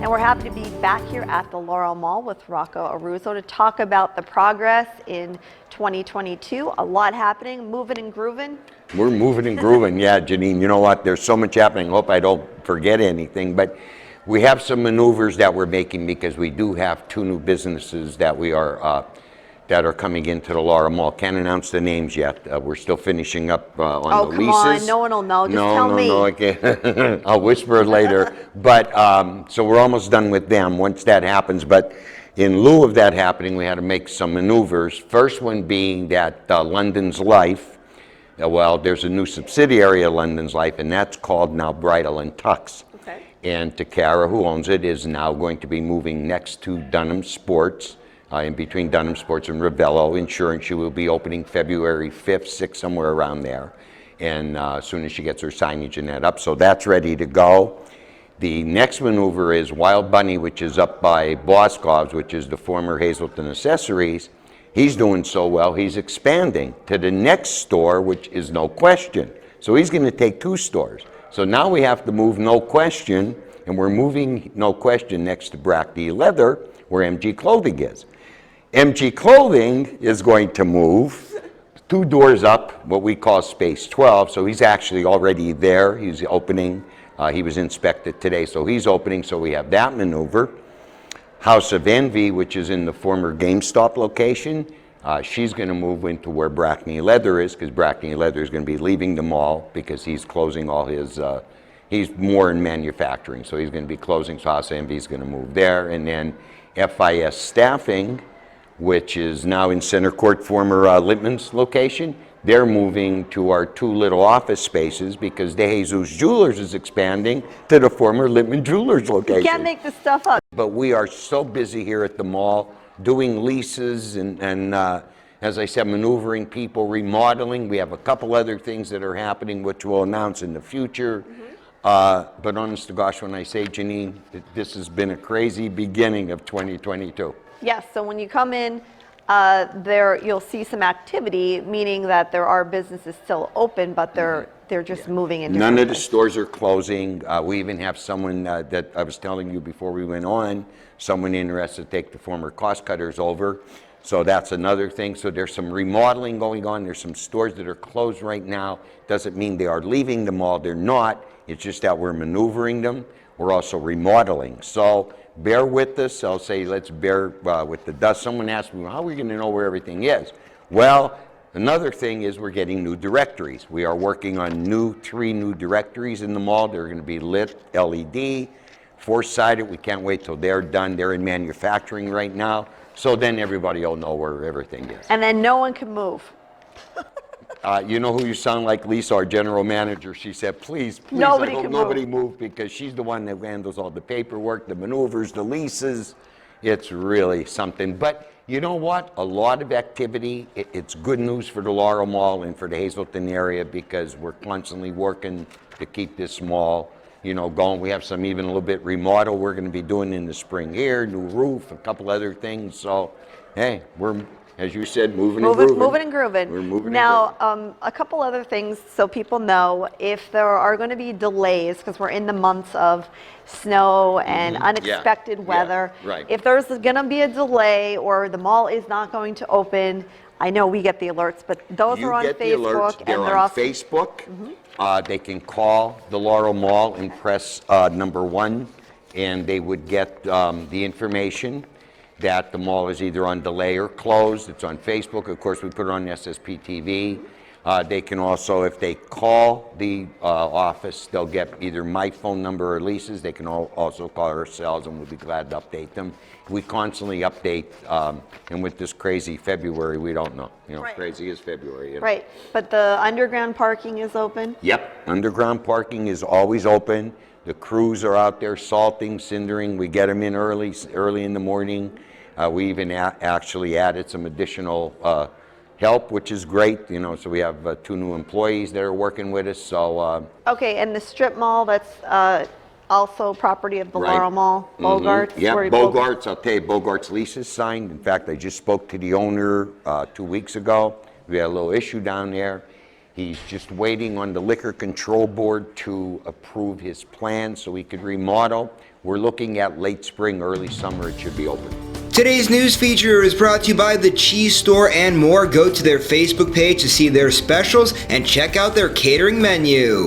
And we're happy to be back here at the Laurel Mall with Rocco Aruzo to talk about the progress in 2022. A lot happening, moving and grooving. We're moving and grooving, yeah, Janine. You know what? There's so much happening. I hope I don't forget anything, but we have some maneuvers that we're making because we do have two new businesses that we are that are coming into the Laurel Mall. Can't announce the names yet. We're still finishing up on the leases. Oh, come on. No one will know. Just tell me. No, I can't. I'll whisper later. But so we're almost done with them once that happens. But in lieu of that happening, we had to make some maneuvers. First one being that London's Life, well, there's a new subsidiary of London's Life, and that's called now Bridal and Tux. Okay. And Takara, who owns it, is now going to be moving next to Dunham Sports. In between Dunham Sports and Ravello Insurance. She will be opening February 5th, 6th, somewhere around there. And as soon as she gets her signage and that up, so that's ready to go. The next maneuver is Wild Bunny, which is up by Boscov's, which is the former Hazelton Accessories. He's doing so well, he's expanding to the next store, which is No Question. So he's going to take two stores. So now we have to move No Question, and we're moving No Question next to Brackney Leather, where MG Clothing is. MG Clothing is going to move 2 doors up, what we call Space 12. So he's actually already there. He's opening. He was inspected today, so he's opening. So we have that maneuver. House of Envy, which is in the former GameStop location, she's going to move into where Brackney Leather is, because Brackney Leather is going to be leaving the mall because he's closing all his. He's more in manufacturing, so he's going to be closing. So House of Envy is going to move there, and then FIS Staffing, which is now in Center Court, former Littman's location. They're moving to our 2 little office spaces because De Jesus Jewelers is expanding to the former Littman Jewelers location. You can't make this stuff up. But we are so busy here at the mall doing leases and as I said, maneuvering people, remodeling. We have a couple other things that are happening which we'll announce in the future. But honest to gosh, when I say, Janine, this has been a crazy beginning of 2022. Yes, so when you come in, you'll see some activity, meaning that there are businesses still open, but they're just moving into. None of the stores are closing. We even have someone that I was telling you before we went on, someone interested to take the former Cost Cutters over. So that's another thing. So there's some remodeling going on. There's some stores that are closed right now. Doesn't mean they are leaving the mall. They're not. It's just that we're maneuvering them. We're also remodeling. So bear with us. I'll say let's bear with the dust. Someone asked me, well, how are we going to know where everything is? Well, another thing is we're getting new directories. We are working on 3 new directories in the mall. They're going to be lit LED, 4-sided. We can't wait till they're done. They're in manufacturing right now. So then everybody will know where everything is. And then no one can move. You know who you sound like, Lisa, our general manager. She said, please, nobody I hope nobody move because she's the one that handles all the paperwork, the maneuvers, the leases. It's really something. But you know what? A lot of activity. It's good news for the Laurel Mall and for the Hazelton area because we're constantly working to keep this mall, going. We have some even a little bit remodel we're going to be doing in the spring here, new roof, a couple other things. So, hey, we're, as you said, moving and grooving. Moving and grooving. We're moving now, and grooving. A couple other things so people know if there are going to be delays, because we're in the months of snow and unexpected weather. Yeah, right. If there's going to be a delay or the mall is not going to open, I know we get the alerts, but those are on Facebook. They're on Facebook. They can call the Laurel Mall and press number 1, and they would get the information that the mall is either on delay or closed. It's on Facebook. Of course, we put it on SSPTV. They can also, if they call the office, they'll get either my phone number or Lisa's. They can also call ourselves, and we'll be glad to update them. We constantly update, and with this crazy February, we don't know. Right. Crazy is February. Right, but the underground parking is open? Yep, underground parking is always open. The crews are out there salting, cindering. We get them in early in the morning. We even actually added some additional help, which is great. So we have 2 new employees that are working with us. So okay, and the strip mall that's also property of the Laurel Mall, Bogarts. Yeah, Bogarts. I'll tell you, Bogarts lease is signed. In fact, I just spoke to the owner 2 weeks ago. We had a little issue down there. He's just waiting on the Liquor Control Board to approve his plan so he could remodel. We're looking at late spring, early summer, it should be open. Today's news feature is brought to you by The Cheese Store and more. Go to their Facebook page to see their specials and check out their catering menu.